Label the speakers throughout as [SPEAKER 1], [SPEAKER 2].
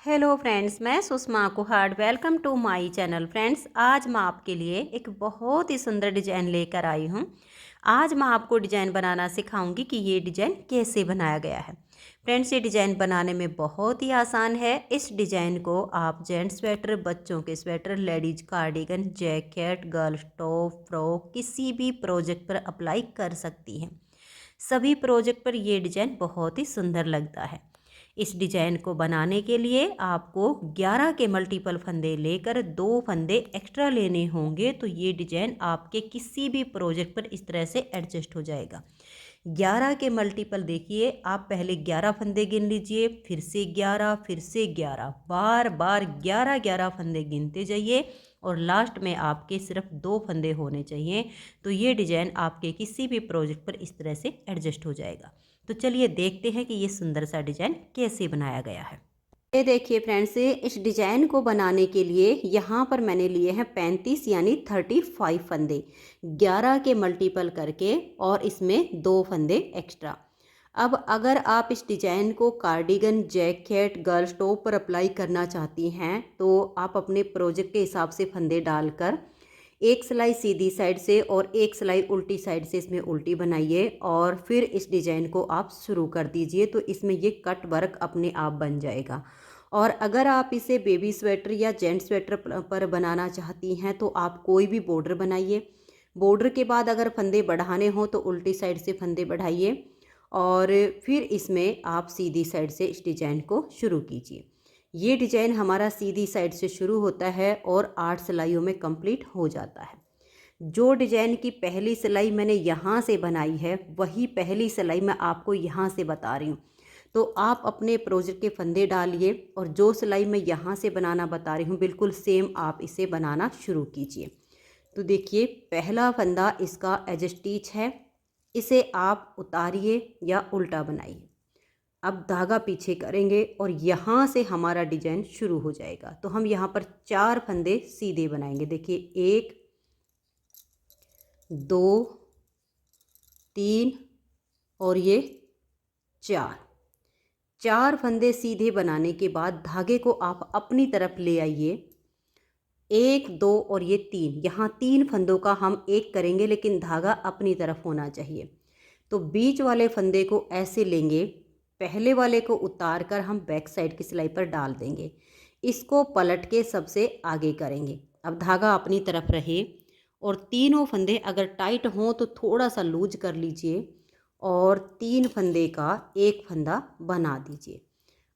[SPEAKER 1] Hello friends, मैं Sushma Kuhad. Welcome to my channel. Friends, आज मैं आपके लिए एक बहुत ही सुंदर डिज़ाइन लेकर आई हूँ। आज मैं आपको डिज़ाइन बनाना सिखाऊंगी कि ये डिज़ाइन कैसे बनाया गया है। फ्रेंड्स, ये डिज़ाइन बनाने में बहुत ही आसान है। इस डिज़ाइन को आप जेंट्स स्वेटर, बच्चों के sweater, ladies cardigan, jacket, girls top, frock किसी भी प्रोजेक्ट पर अप्लाई कर सकती हैं। सभी प्रोजेक्ट पर ये डिज़ाइन बहुत ही सुंदर लगता है। इस डिज़ाइन को बनाने के लिए आपको 11 के मल्टीपल फंदे लेकर 2 फंदे एक्स्ट्रा लेने होंगे, तो ये डिज़ाइन आपके किसी भी प्रोजेक्ट पर इस तरह से एडजस्ट हो जाएगा। 11 के मल्टीपल देखिए, आप पहले 11 फंदे गिन लीजिए, फिर से 11, फिर से 11, बार बार 11 फंदे गिनते जाइए और लास्ट में आपके सिर्फ 2 फंदे होने चाहिए। तो ये डिज़ाइन आपके किसी भी प्रोजेक्ट पर इस तरह से एडजस्ट हो जाएगा। तो चलिए देखते हैं कि ये सुंदर सा डिज़ाइन कैसे बनाया गया है। ये देखिए फ्रेंड्स, इस डिज़ाइन को बनाने के लिए यहाँ पर मैंने लिए हैं 35 यानी 35 फंदे, 11 के मल्टीपल करके और इसमें 2 फंदे एक्स्ट्रा। अब अगर आप इस डिज़ाइन को कार्डिगन, जैकेट, गर्ल्स टॉप पर अप्लाई करना चाहती हैं तो आप अपने प्रोजेक्ट के हिसाब से फंदे डालकर एक सिलाई सीधी साइड से और एक सिलाई उल्टी साइड से इसमें उल्टी बनाइए और फिर इस डिज़ाइन को आप शुरू कर दीजिए। तो इसमें ये कट वर्क अपने आप बन जाएगा। और अगर आप इसे बेबी स्वेटर या जेंट स्वेटर पर बनाना चाहती हैं तो आप कोई भी बॉर्डर बनाइए। बॉर्डर के बाद अगर फंदे बढ़ाने हों तो उल्टी साइड से फंदे बढ़ाइए और फिर इसमें आप सीधी साइड से इस डिज़ाइन को शुरू कीजिए। ये डिज़ाइन हमारा सीधी साइड से शुरू होता है और 8 सिलाइयों में कंप्लीट हो जाता है। जो डिज़ाइन की पहली सिलाई मैंने यहाँ से बनाई है वही पहली सिलाई मैं आपको यहाँ से बता रही हूँ। तो आप अपने प्रोजेक्ट के फंदे डालिए और जो सिलाई मैं यहाँ से बनाना बता रही हूँ बिल्कुल सेम आप इसे बनाना शुरू कीजिए। तो देखिए, पहला फंदा इसका एज स्टिच है, इसे आप उतारिए या उल्टा बनाइए। अब धागा पीछे करेंगे और यहाँ से हमारा डिजाइन शुरू हो जाएगा। तो हम यहाँ पर 4 फंदे सीधे बनाएंगे। देखिए, 1 2 3 और ये 4 फंदे सीधे बनाने के बाद धागे को आप अपनी तरफ ले आइए। 1 2 और ये 3, यहाँ 3 फंदों का हम एक करेंगे लेकिन धागा अपनी तरफ होना चाहिए। तो बीच वाले फंदे को ऐसे लेंगे, पहले वाले को उतार कर हम बैक साइड की सिलाई पर डाल देंगे। इसको पलट के सबसे आगे करेंगे। अब धागा अपनी तरफ रहे और तीनों फंदे अगर टाइट हों तो थोड़ा सा लूज कर लीजिए और 3 फंदे का एक फंदा बना दीजिए।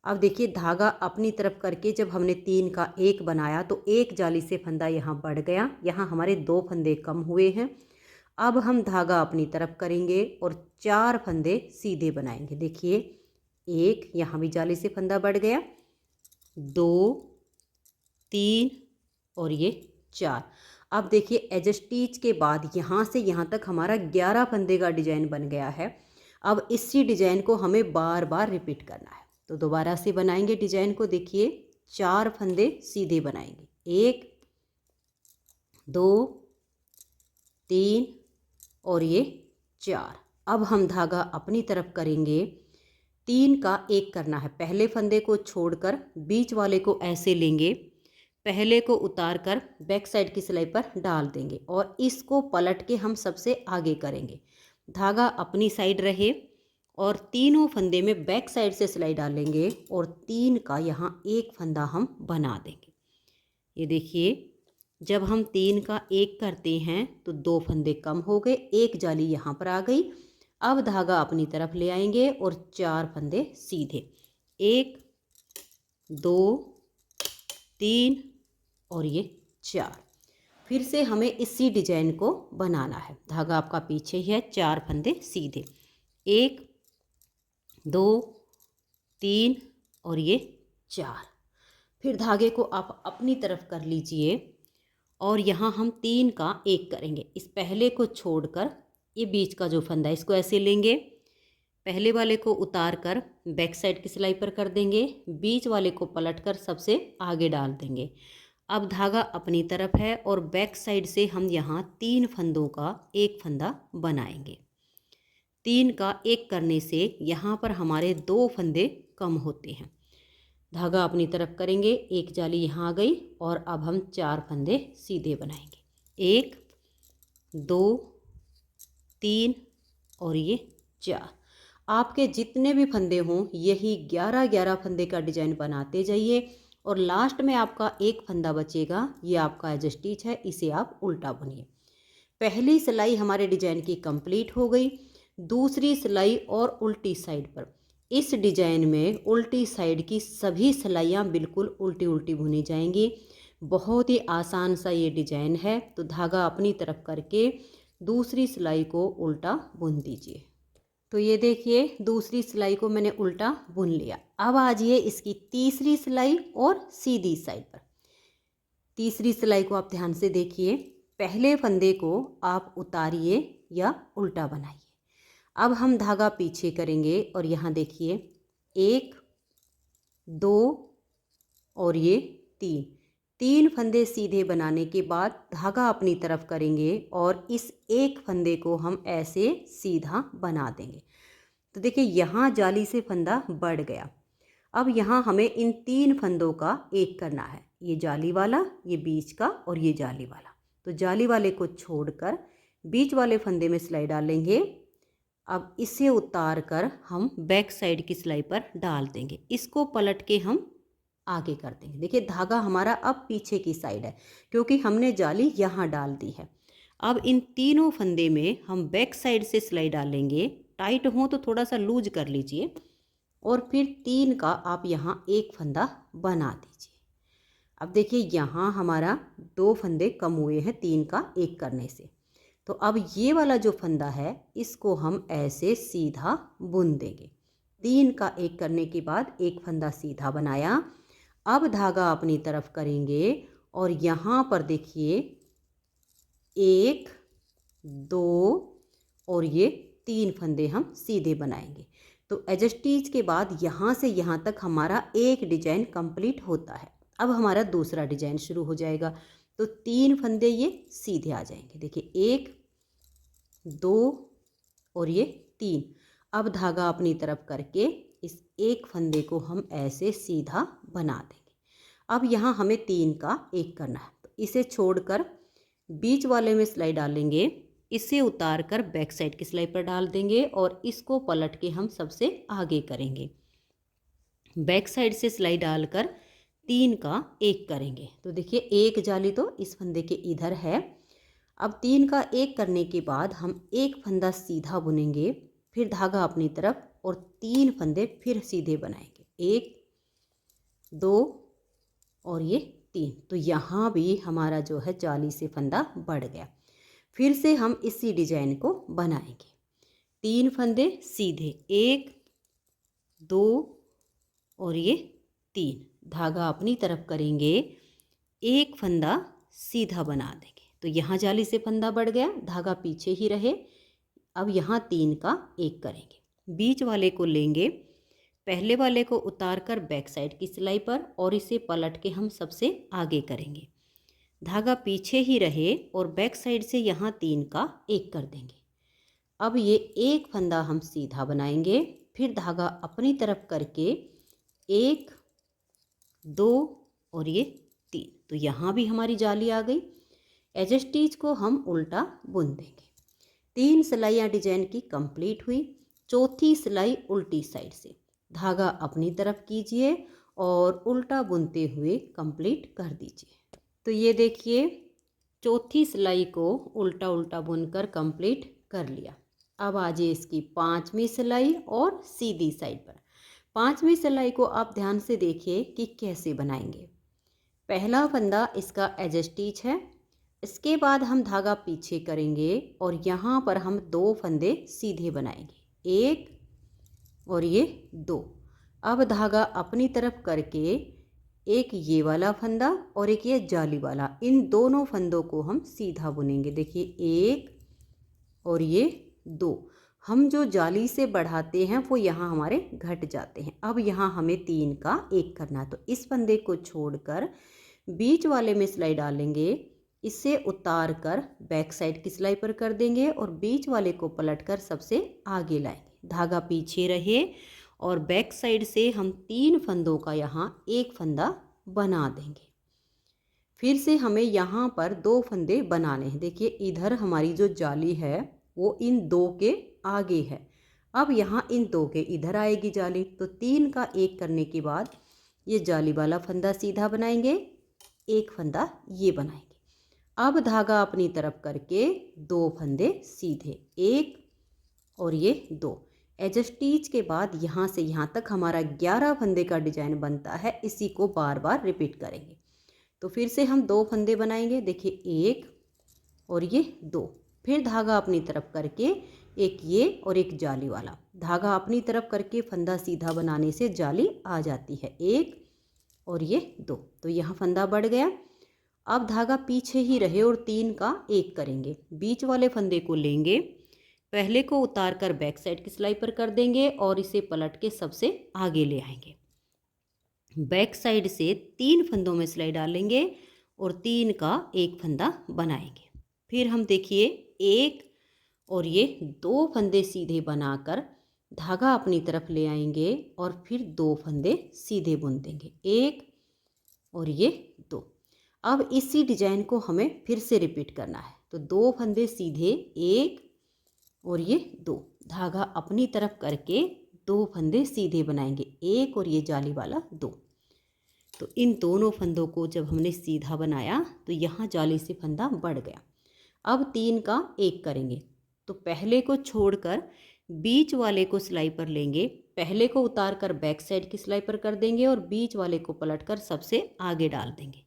[SPEAKER 1] अब देखिए, धागा अपनी तरफ करके जब हमने 3 का एक बनाया तो एक जाली से फंदा यहाँ बढ़ गया, यहाँ हमारे 2 फंदे कम हुए हैं। अब हम धागा अपनी तरफ करेंगे और 4 फंदे सीधे बनाएंगे। देखिए, एक यहाँ भी जाली से फंदा बढ़ गया, 2 3 और ये 4। अब देखिए, एज स्टिच के बाद यहाँ से यहाँ तक हमारा 11 फंदे का डिजाइन बन गया है। अब इसी डिजाइन को हमें बार बार रिपीट करना है। तो दोबारा से बनाएंगे डिजाइन को। देखिए, 4 फंदे सीधे बनाएंगे, 1 2 3 और ये 4। अब हम धागा अपनी तरफ करेंगे, 3 का एक करना है। पहले फंदे को छोड़कर बीच वाले को ऐसे लेंगे, पहले को उतार कर बैक साइड की सिलाई पर डाल देंगे और इसको पलट के हम सबसे आगे करेंगे। धागा अपनी साइड रहे और तीनों फंदे में बैक साइड से सिलाई डालेंगे और 3 का यहाँ एक फंदा हम बना देंगे। ये देखिए, जब हम 3 का एक करते हैं तो 2 फंदे कम हो गए, एक जाली यहाँ पर आ गई। अब धागा अपनी तरफ ले आएंगे और 4 फंदे सीधे, 1 2 3 और ये 4। फिर से हमें इसी डिजाइन को बनाना है। धागा आपका पीछे ही है, 4 फंदे सीधे, 1 2 3 और ये 4। फिर धागे को आप अपनी तरफ कर लीजिए और यहाँ हम 3 का एक करेंगे। इस पहले को छोड़कर ये बीच का जो फंदा है इसको ऐसे लेंगे, पहले वाले को उतार कर बैक साइड की सिलाई पर कर देंगे, बीच वाले को पलट कर सबसे आगे डाल देंगे। अब धागा अपनी तरफ है और बैक साइड से हम यहाँ 3 फंदों का एक फंदा बनाएंगे। 3 का एक करने से यहाँ पर हमारे 2 फंदे कम होते हैं। धागा अपनी तरफ करेंगे, एक जाली यहाँ आ गई और अब हम 4 फंदे सीधे बनाएंगे। 1 2 3 और ये 4। आपके जितने भी फंदे हों यही 11 फंदे का डिजाइन बनाते जाइए और लास्ट में आपका एक फंदा बचेगा, ये आपका एज स्टिच है, इसे आप उल्टा बुनिए। पहली सिलाई हमारे डिजाइन की कंप्लीट हो गई। दूसरी सिलाई और उल्टी साइड पर, इस डिजाइन में उल्टी साइड की सभी सिलाइयाँ बिल्कुल उल्टी उल्टी बुनी जाएंगी। बहुत ही आसान सा ये डिजाइन है। तो धागा अपनी तरफ करके दूसरी सिलाई को उल्टा बुन दीजिए। तो ये देखिए दूसरी सिलाई को मैंने उल्टा बुन लिया। अब आ जाइए इसकी तीसरी सिलाई और सीधी साइड पर। तीसरी सिलाई को आप ध्यान से देखिए, पहले फंदे को आप उतारिए या उल्टा बनाइए। अब हम धागा पीछे करेंगे और यहाँ देखिए 1 2 और ये 3 फंदे सीधे बनाने के बाद धागा अपनी तरफ करेंगे और इस एक फंदे को हम ऐसे सीधा बना देंगे। तो देखिए यहाँ जाली से फंदा बढ़ गया। अब यहाँ हमें इन 3 फंदों का एक करना है, ये जाली वाला, ये बीच का और ये जाली वाला। तो जाली वाले को छोड़कर बीच वाले फंदे में सिलाई डालेंगे। अब इसे उतार कर हम बैक साइड की सिलाई पर डाल देंगे। इसको पलट के हम आगे कर देंगे। देखिए धागा हमारा अब पीछे की साइड है क्योंकि हमने जाली यहाँ डाल दी है। अब इन तीनों फंदे में हम बैक साइड से सिलाई डालेंगे। टाइट हो तो थोड़ा सा लूज कर लीजिए और फिर 3 का आप यहाँ एक फंदा बना दीजिए। अब देखिए यहाँ हमारा 2 फंदे कम हुए हैं 3 का एक करने से। तो अब ये वाला जो फंदा है इसको हम ऐसे सीधा बुन देंगे। 3 का एक करने के बाद एक फंदा सीधा बनाया। अब धागा अपनी तरफ करेंगे और यहाँ पर देखिए 1 2 और ये 3 फंदे हम सीधे बनाएंगे। तो एज स्टिच के बाद यहाँ से यहाँ तक हमारा एक डिजाइन कंप्लीट होता है। अब हमारा दूसरा डिजाइन शुरू हो जाएगा। तो 3 फंदे ये सीधे आ जाएंगे। देखिए 1 2 और ये 3। अब धागा अपनी तरफ करके इस एक फंदे को हम ऐसे सीधा बना देंगे। अब यहाँ हमें 3 का एक करना है। तो इसे छोड़कर बीच वाले में सिलाई डालेंगे। इसे उतार कर बैक साइड की सिलाई पर डाल देंगे और इसको पलट के हम सबसे आगे करेंगे। बैक साइड से सिलाई डालकर 3 का एक करेंगे। तो देखिए एक जाली तो इस फंदे के इधर है। अब 3 का एक करने के बाद हम एक फंदा सीधा बुनेंगे, फिर धागा अपनी तरफ और 3 फंदे फिर सीधे बनाएंगे। 1 2 और ये 3। तो यहाँ भी हमारा जो है जाली से फंदा बढ़ गया। फिर से हम इसी डिजाइन को बनाएंगे। 3 फंदे सीधे 1 2 और ये 3। धागा अपनी तरफ करेंगे, एक फंदा सीधा बना देंगे। तो यहाँ जाली से फंदा बढ़ गया, धागा पीछे ही रहे। अब यहाँ 3 का एक करेंगे। बीच वाले को लेंगे, पहले वाले को उतार कर बैक साइड की सिलाई पर और इसे पलट के हम सबसे आगे करेंगे। धागा पीछे ही रहे और बैक साइड से यहाँ 3 का एक कर देंगे। अब ये एक फंदा हम सीधा बनाएंगे, फिर धागा अपनी तरफ करके 1 2 और ये 3। तो यहाँ भी हमारी जाली आ गई। एज स्टिच को हम उल्टा बुन देंगे। 3 सिलाइयाँ डिजाइन की कंप्लीट हुई। चौथी सिलाई उल्टी साइड से धागा अपनी तरफ कीजिए और उल्टा बुनते हुए कंप्लीट कर दीजिए। तो ये देखिए चौथी सिलाई को उल्टा उल्टा बुनकर कंप्लीट कर लिया। अब आ जाइए इसकी 5वीं सिलाई और सीधी साइड पर। 5वीं सिलाई को आप ध्यान से देखिए कि कैसे बनाएंगे। पहला फंदा इसका एज स्टिच है। इसके बाद हम धागा पीछे करेंगे और यहाँ पर हम 2 फंदे सीधे बनाएंगे, 1 और ये 2। अब धागा अपनी तरफ करके एक ये वाला फंदा और एक ये जाली वाला, इन दोनों फंदों को हम सीधा बुनेंगे। देखिए 1 और ये 2। हम जो जाली से बढ़ाते हैं वो यहाँ हमारे घट जाते हैं। अब यहाँ हमें 3 का एक करना है। तो इस फंदे को छोड़कर बीच वाले में सिलाई डालेंगे, इसे उतार कर बैक साइड की सिलाई पर कर देंगे और बीच वाले को पलट कर सबसे आगे लाएंगे। धागा पीछे रहे और बैक साइड से हम 3 फंदों का यहाँ एक फंदा बना देंगे। फिर से हमें यहाँ पर 2 फंदे बनाने हैं। देखिए इधर हमारी जो जाली है वो इन 2 के आगे है, अब यहाँ इन 2 के इधर आएगी जाली, तो 3 का एक करने के बाद ये जाली वाला फंदा सीधा बनाएंगे, एक फंदा ये बनाएंगे। अब धागा अपनी तरफ करके 2 फंदे सीधे, एक और ये 2। एज स्टिच के बाद यहाँ से यहाँ तक हमारा 11 फंदे का डिजाइन बनता है। इसी को बार बार रिपीट करेंगे। तो फिर से हम 2 फंदे बनाएंगे। देखिए एक और ये 2, फिर धागा अपनी तरफ करके एक ये और एक जाली वाला, धागा अपनी तरफ करके फंदा सीधा बनाने से जाली आ जाती है, एक और ये 2, तो यहाँ फंदा बढ़ गया। अब धागा पीछे ही रहे और 3 का एक करेंगे। बीच वाले फंदे को लेंगे, पहले को उतार कर बैक साइड की सिलाई पर कर देंगे और इसे पलट के सबसे आगे ले आएंगे। बैक साइड से 3 फंदों में सिलाई डालेंगे और 3 का एक फंदा बनाएंगे। फिर हम देखिए एक और ये 2 फंदे सीधे बनाकर धागा अपनी तरफ ले आएंगे और फिर 2 फंदे सीधे बुन देंगे, एक और ये 2। अब इसी डिजाइन को हमें फिर से रिपीट करना है। तो 2 फंदे सीधे, एक और ये 2, धागा अपनी तरफ करके 2 फंदे सीधे बनाएंगे, एक और ये जाली वाला 2। तो इन दोनों फंदों को जब हमने सीधा बनाया तो यहाँ जाली से फंदा बढ़ गया। अब 3 का एक करेंगे, तो पहले को छोड़कर बीच वाले को सिलाई पर लेंगे, पहले को उतार कर बैक साइड की सिलाई पर कर देंगे और बीच वाले को पलटकर सबसे आगे डाल देंगे।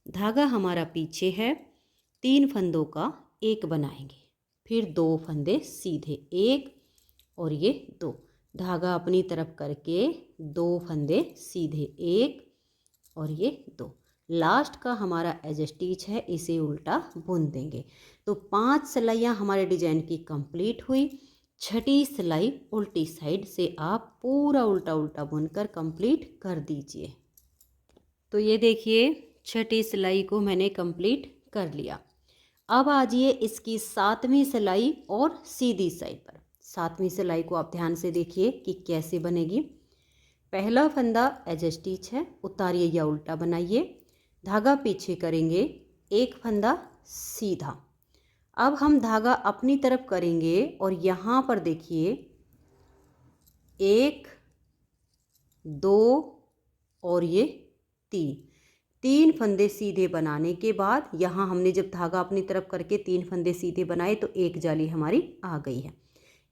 [SPEAKER 1] धागा हमारा पीछे है, 3 फंदों का एक बनाएंगे, फिर 2 फंदे सीधे, एक और ये 2, धागा अपनी तरफ करके 2 फंदे सीधे, एक और ये 2। लास्ट का हमारा एज स्टिच है, इसे उल्टा बुन देंगे। तो 5 सिलाइयाँ हमारे डिजाइन की कंप्लीट हुई। छठी सिलाई उल्टी साइड से आप पूरा उल्टा उल्टा बुनकर कंप्लीट कर दीजिए। तो ये देखिए छठी सिलाई को मैंने कंप्लीट कर लिया। अब आ जाइए इसकी 7वीं सिलाई और सीधी साइड पर। 7वीं सिलाई को आप ध्यान से देखिए कि कैसे बनेगी। पहला फंदा एज स्टिच है, उतारिए या उल्टा बनाइए, धागा पीछे करेंगे, एक फंदा सीधा। अब हम धागा अपनी तरफ करेंगे और यहाँ पर देखिए 1 2 और ये 3 फंदे सीधे बनाने के बाद यहाँ हमने जब धागा अपनी तरफ करके 3 फंदे सीधे बनाए तो एक जाली हमारी आ गई है।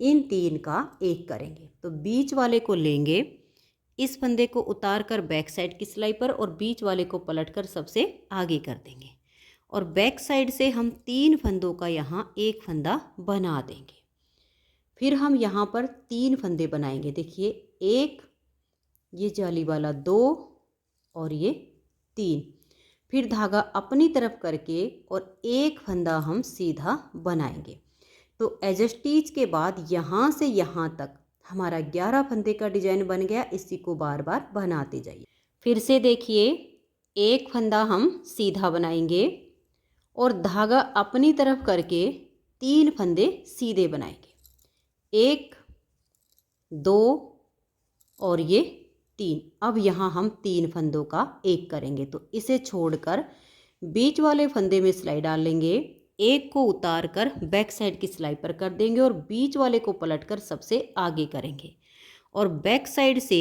[SPEAKER 1] इन 3 का एक करेंगे, तो बीच वाले को लेंगे, इस फंदे को उतार कर बैक साइड की सिलाई पर और बीच वाले को पलटकर सबसे आगे कर देंगे और बैक साइड से हम 3 फंदों का यहाँ एक फंदा बना देंगे। फिर हम यहाँ पर 3 फंदे बनाएंगे। देखिए एक, ये जाली वाला 2 और ये 3, फिर धागा अपनी तरफ करके और एक फंदा हम सीधा बनाएंगे। तो एज स्टिच के बाद यहाँ से यहाँ तक हमारा 11 फंदे का डिजाइन बन गया। इसी को बार बार बनाते जाइए। फिर से देखिए एक फंदा हम सीधा बनाएंगे और धागा अपनी तरफ करके 3 फंदे सीधे बनाएंगे, 1 2 और ये 3। अब यहाँ हम 3 फंदों का एक करेंगे, तो इसे छोड़कर बीच वाले फंदे में सिलाई डाल लेंगे, एक को उतार कर बैक साइड की सिलाई पर कर देंगे और बीच वाले को पलटकर सबसे आगे करेंगे और बैक साइड से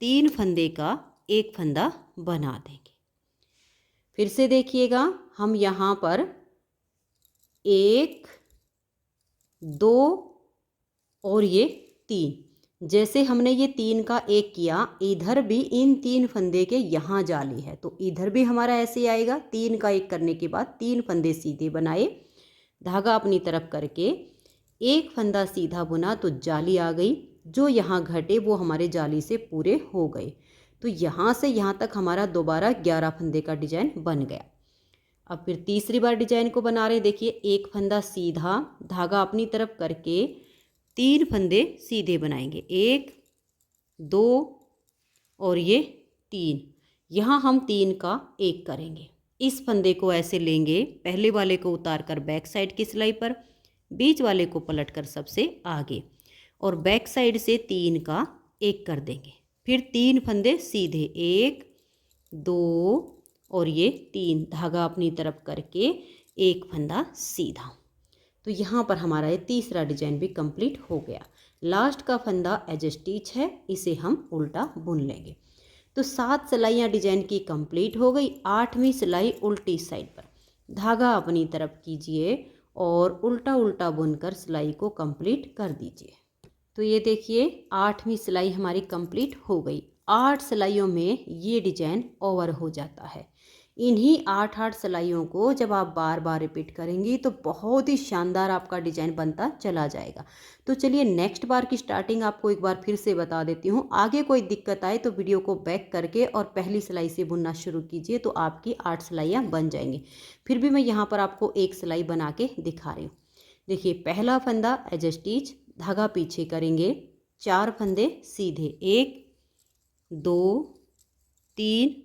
[SPEAKER 1] 3 फंदे का एक फंदा बना देंगे। फिर से देखिएगा, हम यहाँ पर 1 2 और ये 3, जैसे हमने ये 3 का एक किया, इधर भी इन 3 फंदे के यहाँ जाली है, तो इधर भी हमारा ऐसे ही आएगा। 3 का एक करने के बाद 3 फंदे सीधे बनाए, धागा अपनी तरफ करके एक फंदा सीधा बुना तो जाली आ गई। जो यहाँ घटे वो हमारे जाली से पूरे हो गए। तो यहाँ से यहाँ तक हमारा दोबारा 11 फंदे का डिजाइन बन गया। अब फिर तीसरी बार डिजाइन को बना रहे। देखिए एक फंदा सीधा, धागा अपनी तरफ करके 3 फंदे सीधे बनाएंगे, 1 2 और ये 3। यहाँ हम 3 का एक करेंगे। इस फंदे को ऐसे लेंगे, पहले वाले को उतार कर बैक साइड की सिलाई पर, बीच वाले को पलटकर सबसे आगे और बैक साइड से 3 का एक कर देंगे। फिर 3 फंदे सीधे, 1 2 और ये 3, धागा अपनी तरफ करके एक फंदा सीधा। तो यहाँ पर हमारा ये तीसरा डिजाइन भी कंप्लीट हो गया। लास्ट का फंदा एज स्टिच है, इसे हम उल्टा बुन लेंगे। तो 7 सिलाइयाँ डिजाइन की कंप्लीट हो गई। 8वीं सिलाई उल्टी साइड पर, धागा अपनी तरफ कीजिए और उल्टा उल्टा बुनकर सिलाई को कंप्लीट कर दीजिए। तो ये देखिए 8वीं सिलाई हमारी कंप्लीट हो गई। 8 सिलाइयों में ये डिजाइन ओवर हो जाता है। इन्हीं 8 सिलाइयों को जब आप बार बार रिपीट करेंगी तो बहुत ही शानदार आपका डिजाइन बनता चला जाएगा। तो चलिए नेक्स्ट बार की स्टार्टिंग आपको एक बार फिर से बता देती हूँ। आगे कोई दिक्कत आए तो वीडियो को बैक करके और पहली सिलाई से बुनना शुरू कीजिए, तो आपकी 8 सिलाइयाँ बन जाएंगी। फिर भी मैं यहाँ पर आपको एक सिलाई बना के दिखा रही हूँ। देखिए पहला फंदा एज स्टिच, धागा पीछे करेंगे, 4 फंदे सीधे, 1 2 3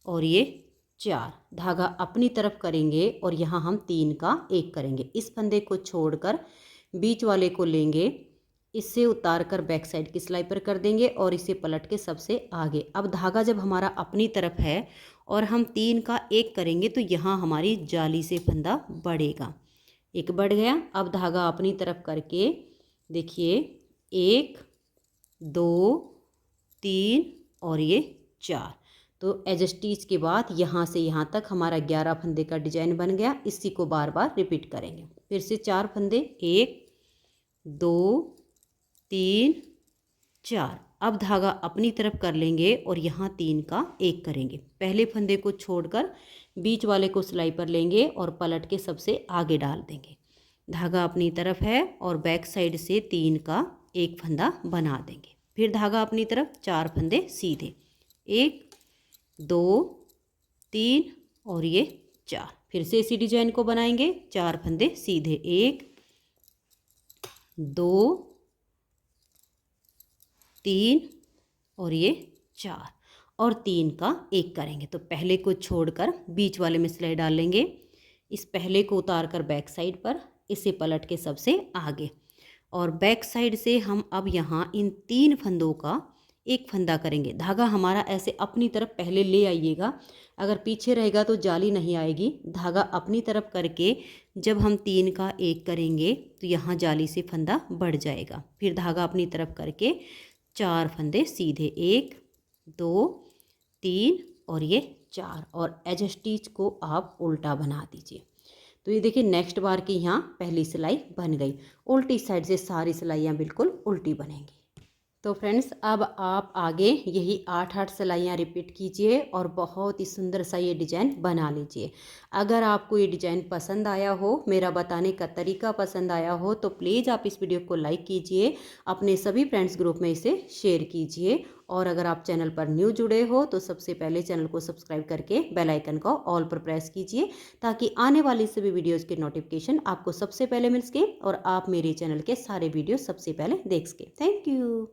[SPEAKER 1] और ये 4, धागा अपनी तरफ करेंगे और यहाँ हम 3 का 1 करेंगे। इस फंदे को छोड़कर बीच वाले को लेंगे, इससे उतार कर बैक साइड की सिलाई पर कर देंगे और इसे पलट के सबसे आगे। अब धागा जब हमारा अपनी तरफ है और हम 3 का 1 करेंगे तो यहाँ हमारी जाली से फंदा बढ़ेगा। एक बढ़ गया। अब धागा अपनी तरफ करके देखिए 1 2 3 और ये 4। तो एज स्टिच के बाद यहाँ से यहाँ तक हमारा 11 फंदे का डिजाइन बन गया। इसी को बार बार रिपीट करेंगे। फिर से 4 फंदे, 1 2 3 4। अब धागा अपनी तरफ कर लेंगे और यहाँ 3 का 1 करेंगे। पहले फंदे को छोड़कर बीच वाले को सिलाई पर लेंगे और पलट के सबसे आगे डाल देंगे। धागा अपनी तरफ है और बैक साइड से 3 का 1 फंदा बना देंगे। फिर धागा अपनी तरफ, 4 फंदे सीधे, 1 2 3 और ये 4। फिर से इसी डिजाइन को बनाएंगे। 4 फंदे सीधे, 1 2 3 और ये 4 और 3 का 1 करेंगे। तो पहले को छोड़कर बीच वाले में सिलाई डाल लेंगे। इस पहले को उतार कर बैक साइड पर, इसे पलट के सबसे आगे और बैक साइड से हम अब यहाँ इन 3 फंदों का 1 फंदा करेंगे। धागा हमारा ऐसे अपनी तरफ पहले ले आइएगा, अगर पीछे रहेगा तो जाली नहीं आएगी। धागा अपनी तरफ करके जब हम 3 का 1 करेंगे तो यहाँ जाली से फंदा बढ़ जाएगा। फिर धागा अपनी तरफ करके 4 फंदे सीधे, 1 2 3 और ये 4 और एज स्टिच को आप उल्टा बना दीजिए। तो ये देखिए नेक्स्ट बार की यहाँ पहली सिलाई बन गई। उल्टी साइड से सारी सिलाइयाँ बिल्कुल उल्टी बनेंगी। तो फ्रेंड्स अब आप आगे यही 8 सिलाइयाँ रिपीट कीजिए और बहुत ही सुंदर सा ये डिज़ाइन बना लीजिए। अगर आपको ये डिज़ाइन पसंद आया हो, मेरा बताने का तरीका पसंद आया हो, तो प्लीज़ आप इस वीडियो को लाइक कीजिए, अपने सभी फ्रेंड्स ग्रुप में इसे शेयर कीजिए। और अगर आप चैनल पर न्यू जुड़े हो तो सबसे पहले चैनल को सब्सक्राइब करके बेल आइकन को ऑल पर प्रेस कीजिए, ताकि आने वाली सभी वीडियोज़ के नोटिफिकेशन आपको सबसे पहले मिल सके और आप मेरे चैनल के सारे वीडियो सबसे पहले देख सके। Thank you.